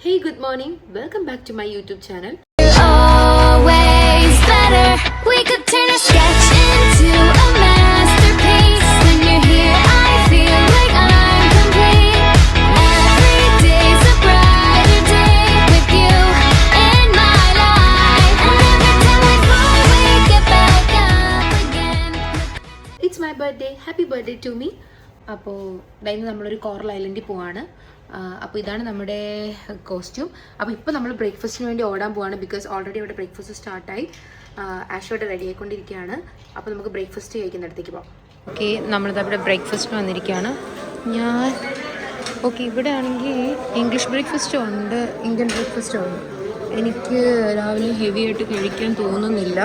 Hey, good morning. Welcome back to my YouTube channel. Always better. We could turn a sketch into a masterpiece. When you're here, I feel like I'm complete. Every day's a brighter day with you in my life. And every time we fall, we get back up again. It's my birthday. Happy birthday to me. അപ്പോൾ ഇന്ന് നമ്മളൊരു coral ഐലൻഡിൽ പോവാണ്. അപ്പോൾ ഇതാണ് നമ്മുടെ costume. അപ്പോൾ ഇപ്പോൾ നമ്മൾ ബ്രേക്ക്ഫാസ്റ്റിന് വേണ്ടി ഓടാൻ പോവാണ്. ബിക്കോസ് ഓൾറെഡി ഇവിടെ ബ്രേക്ക്ഫാസ്റ്റ് സ്റ്റാർട്ടായി. ആഷോട്ട് റെഡി ആയിക്കൊണ്ടിരിക്കുകയാണ്. അപ്പോൾ നമുക്ക് ബ്രേക്ക്ഫാസ്റ്റ് കഴിക്കുന്നിടത്തേക്ക് പോകാം. ഓക്കെ, നമ്മളിതവിടെ ബ്രേക്ക്ഫാസ്റ്റിന് വന്നിരിക്കുകയാണ്. ഇവിടെ ആണെങ്കിൽ ഇംഗ്ലീഷ് ബ്രേക്ക്ഫാസ്റ്റും ഉണ്ട്, ഇന്ത്യൻ ബ്രേക്ക്ഫാസ്റ്റും ഉണ്ട്. എനിക്ക് രാവിലെ ഹെവി ആയിട്ട് കഴിക്കാൻ തോന്നുന്നില്ല,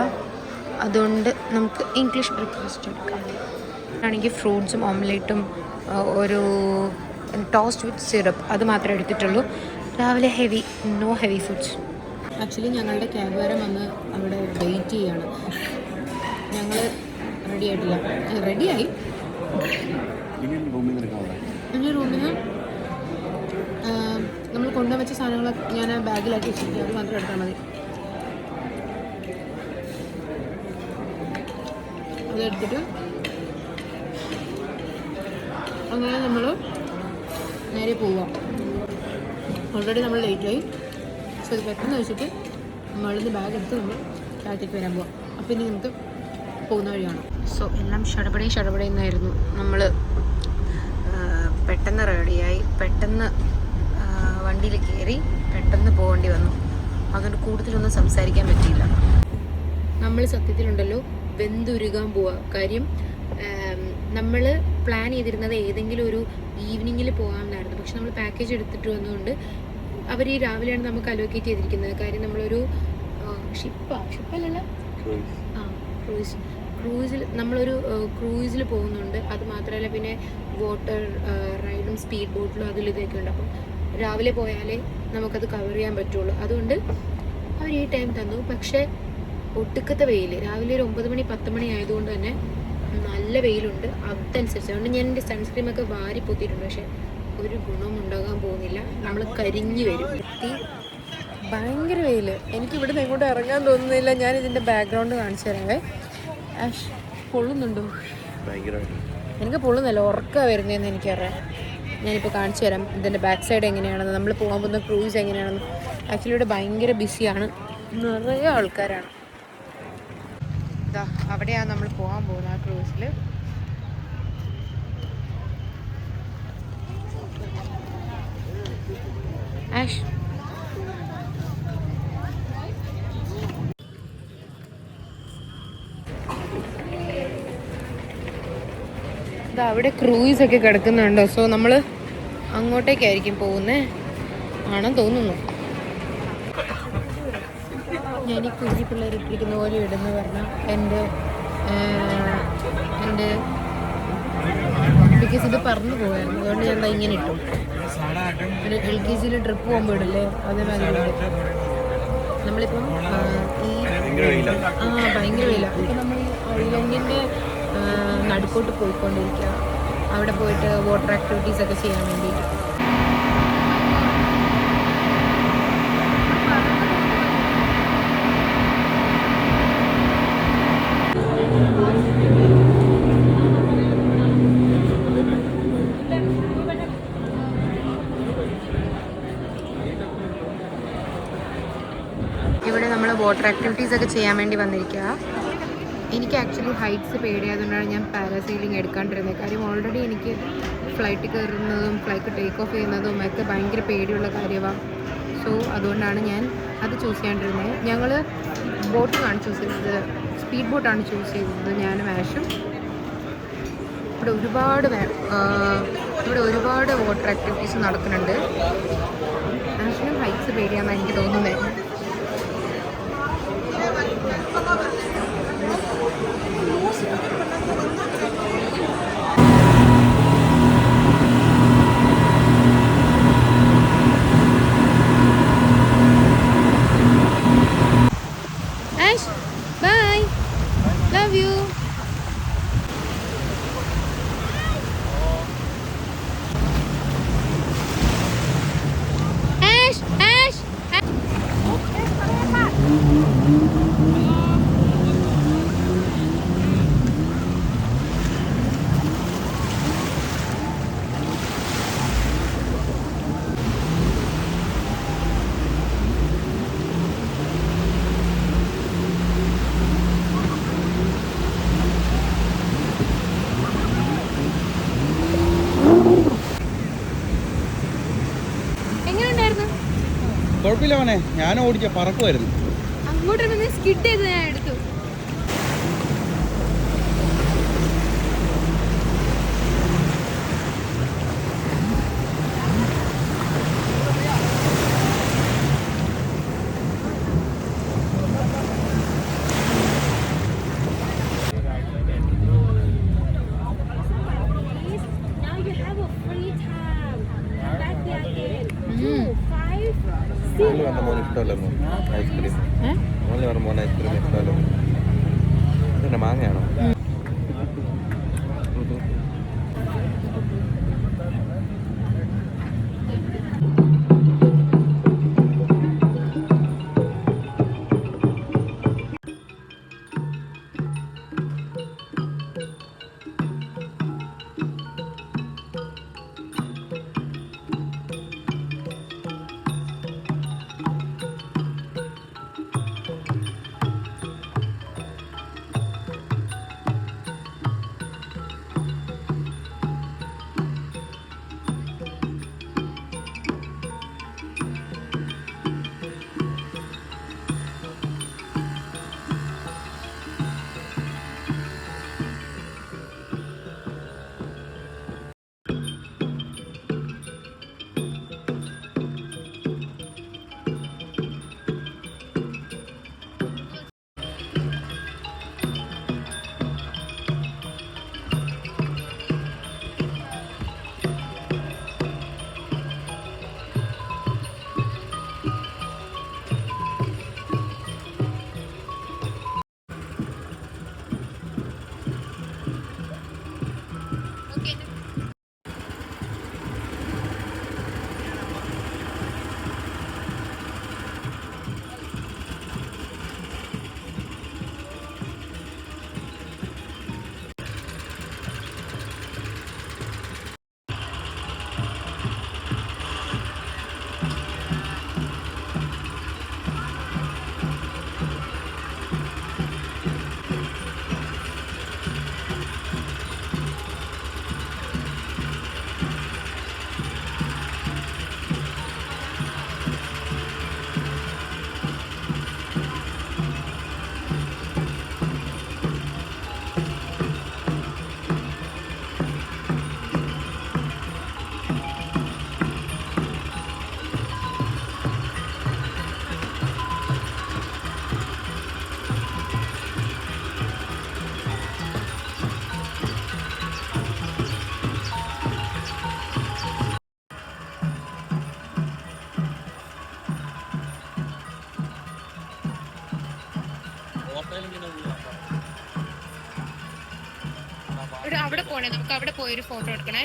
അതുകൊണ്ട് നമുക്ക് ഇംഗ്ലീഷ് ബ്രേക്ക്ഫാസ്റ്റ് എടുക്കാം. ആണെങ്കിൽ ഫ്രൂട്ട്സും ഓംലെറ്റും ഒരു ടോസ്റ്റ് വിത്ത് സിറപ്പ് അത് മാത്രമേ എടുത്തിട്ടുള്ളൂ. രാവിലെ നോ ഹെവി ഫുഡ്സ്. ആക്ച്വലി ഞങ്ങളുടെ ക്യാബുകാരൻ വന്ന് അവിടെ വെയിറ്റ് ചെയ്യാണ്. ഞങ്ങൾ റെഡി ആയിട്ടില്ല. റെഡിയായി. എൻ്റെ റൂമിൽ നിന്ന് നമ്മൾ കൊണ്ടുവച്ച സാധനങ്ങളൊക്കെ ഞാൻ ബാഗിലാക്കി വെച്ചിരിക്കും. അത് മാത്രം എടുത്താൽ മതി. അതെടുത്തിട്ട് അങ്ങനെ നമ്മൾ നേരെ പോവാം. ഓൾറെഡി നമ്മൾ ലേറ്റായി. സോ ഇത് പെട്ടെന്ന് വെച്ചിട്ട് നമ്മളിന്ന് ബാഗ് എടുത്ത് നമ്മൾ ഫ്ലാറ്റിലേക്ക് വരാൻ പോവാം. അപ്പോൾ ഇനി നമുക്ക് പോകുന്ന വഴിയാണ്. സോ എല്ലാം ഷടപടയെന്നായിരുന്നു. നമ്മൾ പെട്ടെന്ന് റെഡിയായി, പെട്ടെന്ന് വണ്ടിയിൽ കയറി, പെട്ടെന്ന് പോകേണ്ടി വന്നു. അതുകൊണ്ട് കൂടുതലൊന്നും സംസാരിക്കാൻ പറ്റിയില്ല. നമ്മൾ സത്യത്തിലുണ്ടല്ലോ വെന്തുരുകാൻ പോവുക. കാര്യം നമ്മൾ പ്ലാൻ ചെയ്തിരുന്നത് ഏതെങ്കിലും ഒരു ഈവനിങ്ങിൽ പോകാമെന്നായിരുന്നു. പക്ഷെ നമ്മൾ പാക്കേജ് എടുത്തിട്ട് വന്നതുകൊണ്ട് അവർ ഈ രാവിലെയാണ് നമുക്ക് അലോക്കേറ്റ് ചെയ്തിരിക്കുന്നത്. കാര്യം നമ്മളൊരു ഷിപ്പല്ലല്ല നമ്മളൊരു ക്രൂയിസിൽ പോകുന്നുണ്ട്. അത് മാത്രമല്ല പിന്നെ വാട്ടർ റൈഡും സ്പീഡ് ബോട്ടിലും അതിൽ ഇതൊക്കെ ഉണ്ട്. അപ്പം രാവിലെ പോയാലേ നമുക്കത് കവർ ചെയ്യാൻ പറ്റുള്ളൂ. അതുകൊണ്ട് അവർ ഈ ടൈം തന്നു. പക്ഷേ ഒട്ടുക്കത്തെ വെയിൽ, രാവിലെ ഒരു 9 മണി 10 മണി ആയതുകൊണ്ട് തന്നെ നല്ല വെയിലുണ്ട്. അതനുസരിച്ച് അതുകൊണ്ട് ഞാൻ എൻ്റെ സൺസ്ക്രീമൊക്കെ വാരി പൊത്തിയിട്ടുണ്ട്. പക്ഷെ ഒരു ഗുണവും ഉണ്ടാകാൻ പോകുന്നില്ല. നമ്മൾ കരിഞ്ഞു വരും. ഭയങ്കര വെയിൽ. എനിക്ക് ഇവിടുന്ന് എങ്ങോട്ടും ഇറങ്ങാൻ തോന്നുന്നില്ല. ഞാൻ ഇതിൻ്റെ ബാക്ക്ഗ്രൗണ്ട് കാണിച്ചു തരാവേ. പൊള്ളുന്നുണ്ടോ? എനിക്ക് പൊള്ളുന്നല്ല, ഉറക്കമാണ് വരുന്നതെന്ന് എനിക്കറിയാം. ഞാനിപ്പോൾ കാണിച്ചു തരാം ഇതിൻ്റെ ബാക്ക് സൈഡ് എങ്ങനെയാണെന്ന്, നമ്മൾ പോകാൻ പോകുന്ന ക്രൂസ് എങ്ങനെയാണെന്ന്. ആക്ച്വലി ഇവിടെ ഭയങ്കര ബിസിയാണ്, നിറയെ ആൾക്കാരാണ്. അവിടെയാണ് നമ്മൾ പോകാൻ പോകുന്നത്, ആ ക്രൂസിൽ. അവിടെ ക്രൂയിസൊക്കെ കിടക്കുന്നുണ്ടോ? സോ നമ്മൾ അങ്ങോട്ടേക്കായിരിക്കും പോകുന്നത് ആണെന്ന് തോന്നുന്നു. ഞാൻ ഈ കുഞ്ഞി പിള്ളേർ ഇട്ടിരിക്കുന്ന പോലെ ഇടുന്നു പറഞ്ഞാൽ എൻ്റെ ബിക്കോസ് ഇത് പറന്നു പോകായിരുന്നു. അതുകൊണ്ട് ഞാൻ ഇങ്ങനെ ഇട്ടു. ഒരു LKG ട്രിപ്പ് പോകുമ്പോൾ ഇടില്ലേ, അതേമാതിരി നമ്മളിപ്പം ഭയങ്കര വെയില. ഇപ്പം നമ്മൾ ഈ ഐലൻഡിൻ്റെ നടുക്കോട്ട് പോയിക്കൊണ്ടിരിക്കുക. അവിടെ പോയിട്ട് വാട്ടർ ആക്ടിവിറ്റീസൊക്കെ ചെയ്യാൻ വേണ്ടിയിട്ട്. ഇവിടെ നമ്മൾ വാട്ടർ ആക്ടിവിറ്റീസൊക്കെ ചെയ്യാൻ വേണ്ടി വന്നിരിക്കുക. എനിക്ക് ആക്ച്വലി ഹൈറ്റ്സ് പേടിയായതുകൊണ്ടാണ് ഞാൻ പാരാസൈലിംഗ് എടുക്കാണ്ടിരുന്നത്. കാര്യം ഓൾറെഡി എനിക്ക് ഫ്ലൈറ്റ് കയറുന്നതും ഫ്ലൈറ്റ് ടേക്ക് ഓഫ് ചെയ്യുന്നതും ഒക്കെ ഭയങ്കര പേടിയുള്ള കാര്യമാണ്. സോ അതുകൊണ്ടാണ് ഞാൻ അത് ചൂസ് ചെയ്യാണ്ടിരുന്നത്. ഞങ്ങൾ ബോട്ടിലാണ് ചൂസ് ചെയ്തത്, സ്പീഡ് ബോട്ടാണ് ചൂസ് ചെയ്തത്, ഞാനും ആഷും. ഇവിടെ ഒരുപാട് വാട്ടർ ആക്ടിവിറ്റീസ് നടക്കുന്നുണ്ട്. ആഷിനും ഹൈറ്റ്സ് പേടിയാണെന്ന് എനിക്ക് തോന്നുന്നത്. Ash, bye. Love you. Ash, കുഴപ്പമില്ല മോനെ, ഞാൻ ഓടിച്ച പറക്കുമായിരുന്നു. അങ്ങോട്ട് സ്കിഡ് ചെയ്ത് ഞാൻ എടുത്തു. മോന് ഇഷ്ടമല്ലോ ഐസ്ക്രീം. മോനെ പറഞ്ഞ മോനെ ഐസ്ക്രീം ഇഷ്ടമല്ലോ. പിന്നെ മാങ്ങയാണോ? അവിടെ പോണേ, നമുക്ക് അവിടെ പോയൊരു ഫോട്ടോ എടുക്കണേ.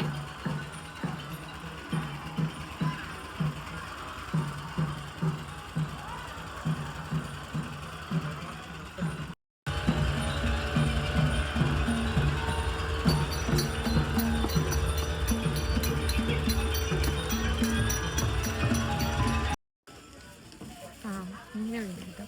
ഇങ്ങനെ ഉണ്ട് കേട്ടോ.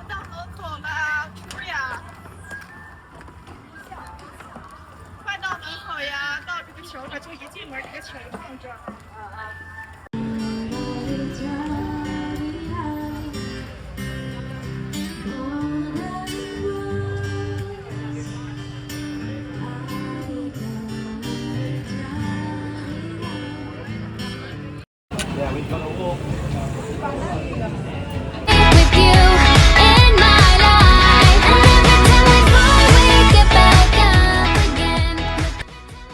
到门口了，不呀？快到门口呀！到这个球了，就一进门这个球放这儿。